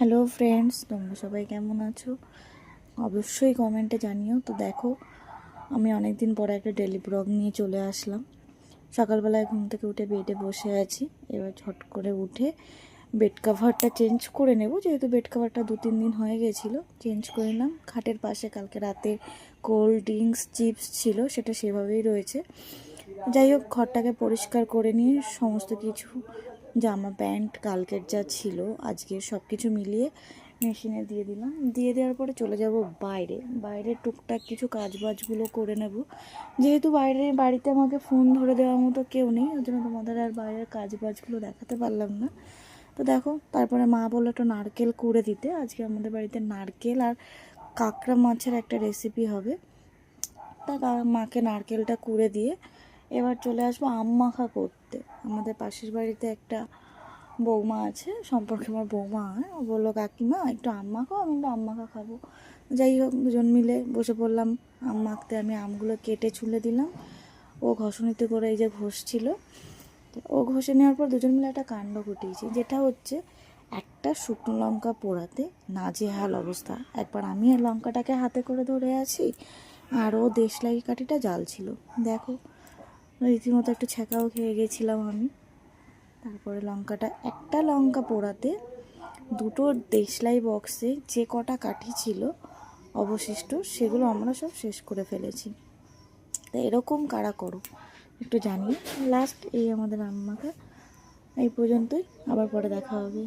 Hello friends, তোমরা সবাই কেমন আছো? অবশ্যই কমেন্টে জানিও। তো দেখো, আমি অনেক দিন পরে একটা ডেলি ব্লগ নিয়ে চলে আসলাম। সকালবেলায় ঘুম থেকে উঠে বেডে বসে আছি। এবার ঝট করে উঠে বেড কাভারটা চেঞ্জ করে নেব, যেহেতু বেড কাভারটা 2-3 দিন হয়ে গেছিলো। চেঞ্জ করে নিলাম। খাটের পাশে কালকে রাতে কোল্ড ড্রিঙ্কস চিপস ছিল, সেটা সেভাবেই রয়েছে। যাই হোক, ঘরটাকে পরিষ্কার করে নিয়ে সমস্ত কিছু জামা প্যান্ট কালকের যা ছিল আজকের সব কিছু মিলিয়ে মেশিনে দিয়ে দিলাম। দিয়ে দেওয়ার পরে চলে যাব বাইরে টুকটাক কিছু কাজবাজগুলো করে নেব। যেহেতু বাড়িতে আমাকে ফোন ধরে দেওয়ার মতো কেউ নেই, ওই জন্য তোমাদের আর বাইরের কাজবাজগুলো দেখাতে পারলাম না। তো দেখো, তারপরে মা বললো একটু নারকেল কুড়ে দিতে। আজকে আমাদের বাড়িতে নারকেল আর কাঁকড়া মাছের একটা রেসিপি হবে। তা মাকে নারকেলটা কুড়ে দিয়ে এবার চলে আসবো আম মাখা করতে। আমাদের পাশের বাড়িতে একটা বৌমা আছে, সম্পর্কে আমার বৌমা হয়। ও বললো, কাকিমা একটু আম মাখো, আমি একটু আম মাখা খাবো। যাই হোক, দুজন মিলে বসে পড়লাম আম মাখতে। আমি আমগুলো কেটে ছুলে দিলাম, ও ঘষণিতে করে এই যে ঘষছিল। ও ঘষে নেওয়ার পর দুজন মিলে একটা কাণ্ড ঘটিয়েছি, যেটা হচ্ছে একটা শুকনো লঙ্কা পোড়াতে নাজেহাল অবস্থা। একবার আমি আর লঙ্কাটাকে হাতে করে ধরে আছি, আর ও দেশলাই কাঠিটা জাল ছিল। দেখো, রীতিমতো একটু ছ্যাঁকাও খেয়ে গেছিলাম আমি। তারপরে একটা লঙ্কা পোড়াতে দুটো দেশলাই বক্সে যে কটা কাঠি ছিল অবশিষ্ট, সেগুলো আমরা সব শেষ করে ফেলেছি। তা এরকম কারা করো একটু জানিয়ে। লাস্ট এই আমাদের আম্মাকে। এই পর্যন্তই, আবার পরে দেখা হবে।